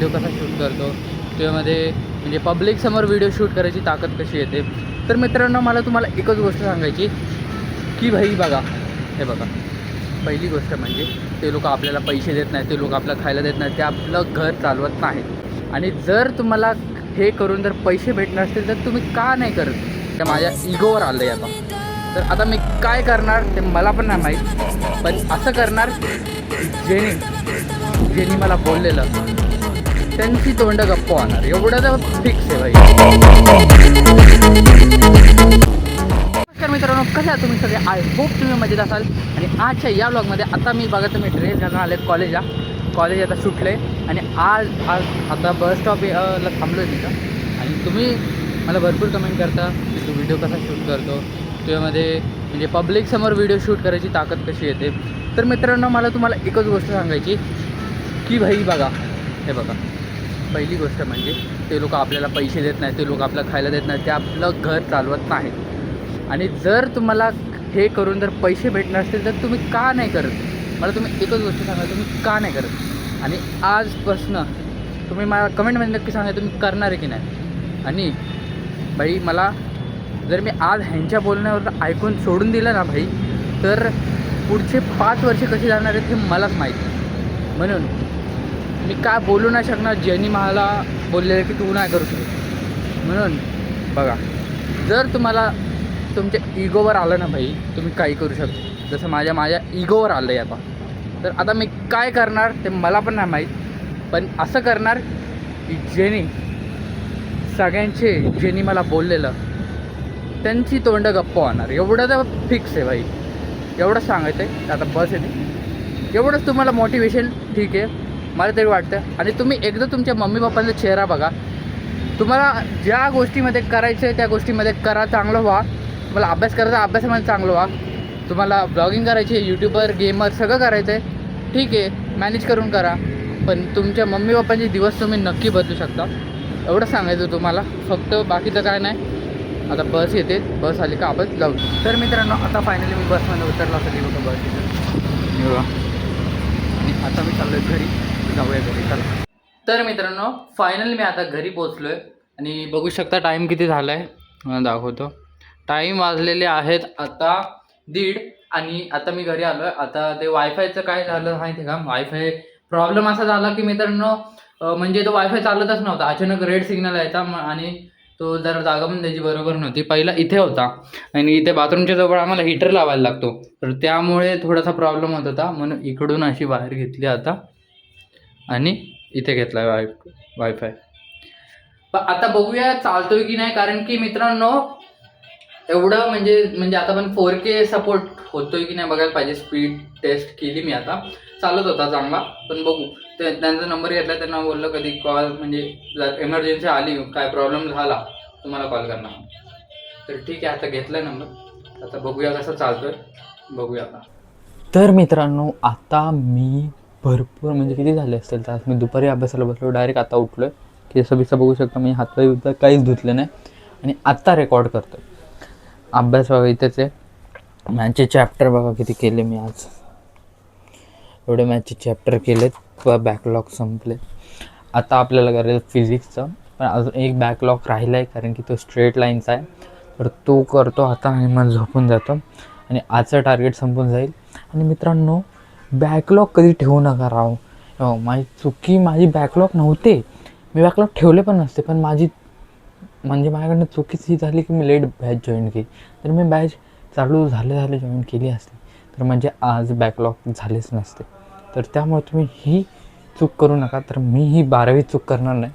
Video कसा shoot करतो, त्यामध्ये म्हणजे पब्लिकसमोर व्हिडिओ शूट करायची ताकद कशी येते. तर मित्रांनो, मला तुम्हाला एकच गोष्ट सांगायची की भाई बघा, हे बघा, पहिली गोष्ट म्हणजे ते लोक आपल्याला पैसे देत नाही, ते लोक आपल्याला खायला देत नाही, ते आपलं घर चालवत नाहीत. आणि जर तुम्हाला हे करून जर पैसे भेटणार असतील तर तुम्ही का नाही करत, त्या माझ्या इगोवर आलं आहे आता. तर आता मी काय करणार ते मला पण नाही माहीत, पण असं करणार ज्यांनी मला बोललेलं त्यांची तोंड गप्प होणार, एवढं तर फिक्स आहे भाई. नमस्कार मित्रांनो, कसे आहात तुम्ही सगळे? आय होप तुम्ही मजेत असाल. आणि आजच्या या व्लॉगमध्ये आता मी बघा, तुम्ही ड्रेस घालून आले कॉलेज आता सुटले आणि आज आता बस स्टॉपला थांबलो आहे तिथं. आणि तुम्ही मला भरपूर कमेंट करता की तू व्हिडिओ कसा शूट करतो, त्यामध्ये म्हणजे पब्लिकसमोर व्हिडिओ शूट करायची ताकद कशी येते. तर मित्रांनो, मला तुम्हाला एकच गोष्ट सांगायची की भाई बघा, हे बघा, पहिली गोष्ट म्हणजे ते लोक आपल्याला पैसे देत नाही, ते लोक आपल्याला खायला देत नाही, ते आपलं घर चालवत नाहीत. आणि जर तुम्हाला हे करून जर पैसे भेटणार असतील तर तुम्ही का नाही करत, मला तुम्ही एकच गोष्ट सांगा, तुम्ही का नाही करत. आणि आजपासनं तुम्ही मला कमेंटमध्ये नक्की सांगा तुम्ही करणार आहे की नाही. आणि भाई मला जर मी आज ह्यांच्या बोलण्यावर ऐकून सोडून दिलं ना भाई, तर पुढचे 5 वर्ष कसे जाणार आहेत हे मलाच माहीत. म्हणून मी काय बोलू नाही शकणार ज्यांनी मला बोललेलं की तू नाही करू शकत. म्हणून बघा, जर तुम्हाला तुमच्या इगोवर आलं ना भाई, तुम्ही काही करू शकता. जसं माझ्या इगोवर आलं आहे आता. तर आता मी काय करणार ते मला पण नाही माहीत, पण असं करणार की ज्यांनी मला बोललेलं त्यांची तोंड गप्प होणार, एवढं तर फिक्स आहे भाई. एवढंच सांगायचं आहे. आता बस येते, एवढंच तुम्हाला मोटिवेशन, ठीक आहे, मला तरी वाटतं. आणि तुम्ही एकदा तुमच्या मम्मी पप्पांचा चेहरा बघा, तुम्हाला ज्या गोष्टीमध्ये करायचं आहे त्या गोष्टीमध्ये करा, चांगलं व्हा. तुम्हाला अभ्यास करायचा, अभ्यासामध्ये चांगलं व्हा. तुम्हाला ब्लॉगिंग करायची आहे, यूट्यूबर, गेमर सगळं करायचं आहे, ठीक आहे, मॅनेज करून करा. पण तुमच्या मम्मी पप्पांचे दिवस तुम्ही नक्की बदलू शकता, एवढं सांगायचं तुम्हाला. फक्त बाकीचं काय नाही. आता बस येते, बस आली का आपण जाऊ. तर मित्रांनो, आता फायनली मी बसमध्ये उतरला होता, बघा बस येते. आणि आता मी चाललो आहे घरी, जाऊया घरी, चला. तर मित्रांनो, फायनली मी आता घरी पोचलो आहे. आणि बघू शकता टाईम किती झाला आहे, दाखवतो. टाईम वाजलेले आहेत आता 1:30. आणि आता मी घरी आलो आहे. आता ते वायफायचं काय झालं माहिती आहे का, वायफाय प्रॉब्लेम असा झाला की मित्रांनो, म्हणजे तो वायफाय चालतच नव्हता. अचानक रेड सिग्नल यायचा आणि तो जरा जागा पण त्याची बरोबर नव्हती. पहिला इथे होता आणि इथे बाथरूमच्या जवळ आम्हाला हीटर लावायला लागतो, तर त्यामुळे थोडासा प्रॉब्लेम होत होता. म्हणून इकडून अशी बाहेर घेतली आता आणि इथे घेतला आहे वायफाय. पण आता बघूया चालतोय की नाही, कारण की मित्रांनो एवढं म्हणजे आता पण 4K सपोर्ट होतोय की नाही बघायला पाहिजे. स्पीड टेस्ट केली मी, आता चालत होता चांगला. पण बघू, त्यांचा नंबर घेतला, त्यांना बोललं कधी कॉल म्हणजे जर इमर्जन्सी आली, काय प्रॉब्लेम झाला तुम्हाला कॉल करणार. तर ठीक आहे, आता घेतला आहे नंबर. आता बघूया कसं चालतोय, बघूया आता. तर मित्रांनो, आता मी भरपूर म्हणजे किती झाले असतील तर मी दुपारी अभ्यासाला बसलो, डायरेक्ट आता उठलो आहे. केसं बिसं बघू शकता, मी हातपाय काहीच धुतले नाही आणि आत्ता रेकॉर्ड करतो. अभ्यास बघा इथेच आहे. मॅथचे चॅप्टर बघा किती केले मी आज, एवढे मॅथचे चॅप्टर केलेत. बॅकलॉग संपले. आता आपल्याला करायचं फिजिक्सचं, पण अजून एक बॅकलॉग राहिला आहे, कारण की तो स्ट्रेट लाईनचा आहे. तर तो करतो आता आणि मग झोपून जातो आणि आजचं टार्गेट संपून जाईल. आणि मित्रांनो, बॅकलॉग कधी ठेवू नका राव. माझी बॅकलॉग नव्हते, मी बॅकलॉग ठेवले पण नसते. पण माझ्याकडनं चुकीच ही झाली की मी लेट बॅच जॉईन केली. तर मी बॅच चालू झाले जॉईन केली असते तर म्हणजे आज बॅकलॉग झालेच नसते. तर त्यामुळे तुम्ही ही चूक करू नका. तर मी ही 12वी चूक करणार नाही,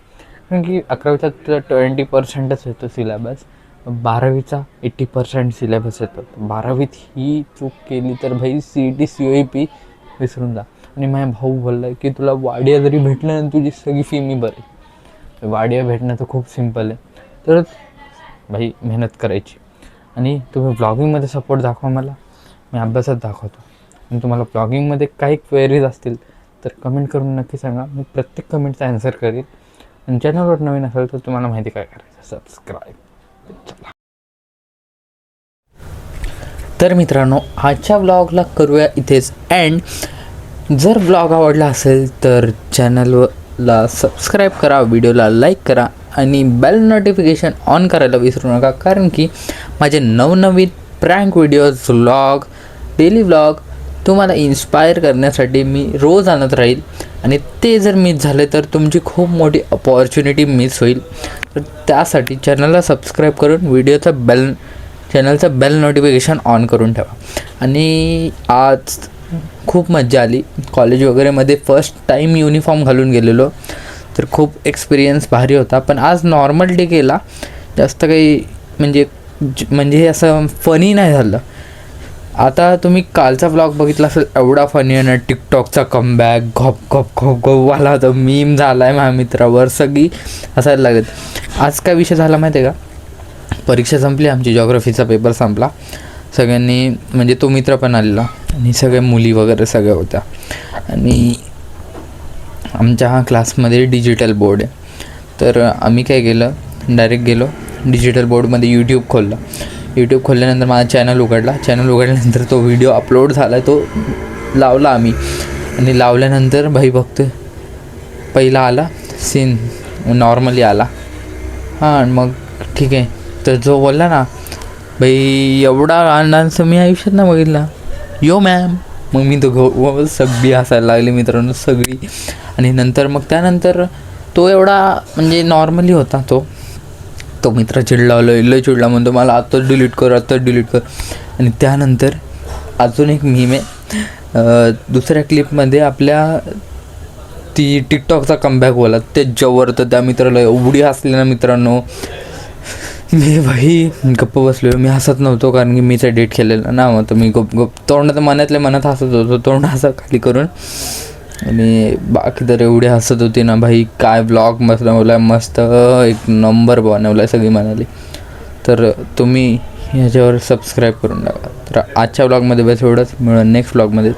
कारण की 11वीचा 20% येतो सिलेबस, 12वीचा 80% सिलेबस येतो. 12वीत ही चूक केली तर भाई CET COEP विसरून जा. आणि माझ्या भाऊ बोलला आहे की तुला वाडिया जरी भेटलं ना, तुझी सगळी फी मी भरेल. वाडिया भेटणं तर खूप सिम्पल आहे. तर भाई मेहनत करायची. आणि तुम्ही ब्लॉगिंगमध्ये सपोर्ट दाखवा मला, मी अभ्यासात दाखवतो. आणि तुम्हाला ब्लॉगिंगमध्ये काही क्वेरीज असतील तर कमेंट करून नक्की सांगा, मी प्रत्येक कमेंटचा आन्सर करेल. आणि चॅनलवर नवीन असेल तर तुम्हाला माहिती काय करायचं, सबस्क्राईब. चला, तर मित्रांनो, आजच्या ब्लॉगला करूया इथेच एंड. जर ब्लॉग आवडला असेल तर चॅनलवर चॅनलला सबस्क्राईब करा, व्हिडिओला लाईक करा आणि बेल नोटिफिकेशन ऑन करायला विसरू नका, कारण की माझे नवनवीन prank videos, vlog, daily vlog तुम्हाला इन्स्पायर करण्यासाठी मी रोज आणत राहील. आणि ते जर मिस झाले तर तुमची खूप मोठी अपॉर्च्युनिटी मिस होईल. तर त्यासाठी चॅनलला सबस्क्राईब करून चॅनलचं बेल नोटिफिकेशन ऑन करून ठेवा. आणि आज खूप मजा आली. कॉलेज वगैरेमध्ये फर्स्ट टाईम युनिफॉर्म घालून गेलेलो, तर खूप एक्सपिरियन्स भारी होता. पण आज नॉर्मल डे गेला, जास्त काही म्हणजे असं फनी नाही झालं. आता तुम्ही कालचा व्लॉग बघितला असेल, एवढा फनी आहे ना. टिकटॉकचा कमबॅक, घॉप घॉप घॉप घॉपवाला तो मीम झाला आहे माझ्या मित्रावर, सगळी हसायला लागत. आज काय विषय झाला माहिती आहे का, परीक्षा संपली आमची, जॉग्रफीचा पेपर संपला. सगळ्यांनी म्हणजे तो मित्र पण आलेला आणि सगळ्या मुली वगैरे सगळ्या होत्या. आणि आमच्या क्लासमध्ये डिजिटल बोर्ड आहे, तर आम्ही काय केलं, डायरेक्ट गेलो डिजिटल बोर्डमध्ये यूट्यूब खोलल्यानंतर माझा चॅनल उघडल्यानंतर तो व्हिडिओ अपलोड झाला, तो लावला आम्ही. आणि लावल्यानंतर भाई बघतो, पहिला आला सीन नॉर्मली आला. हां, मग ठीक आहे. तर जो बोलला ना, भाई एवढा डान्स मी आयुष्यात ना बघितला, यो मॅम. मग मी तो सगळी हसायला लागली मित्रांनो, सगळी. आणि त्यानंतर तो एवढा म्हणजे नॉर्मली होता तो मित्र लय चिडला, म्हणतो मला आत्ताच डिलीट कर. आणि त्यानंतर अजून एक मीम आहे, दुसऱ्या क्लिपमध्ये आपल्या ती टिकटॉकचा कमबॅक बोला, त्याच्यावर तर त्या मित्राला एवढी हसली ना मित्रांनो. मी भाई गप्प बसलो, मी हसत नव्हतो कारण की मीच एडिट केलेलं ना. मग मी गप्प मनात हसत होतो, तोंड असं खाली करून. आणि बाकी तर एवढी हसत होती ना भाई, काय ब्लॉग बनवला आहे, मस्त एक नंबर बनवला आहे सगळी म्हणाली. तर तुम्ही ह्याच्यावर सबस्क्राईब करून टाका. तर आजच्या ब्लॉगमध्ये बस एवढंच, मिळून नेक्स्ट ब्लॉगमध्ये.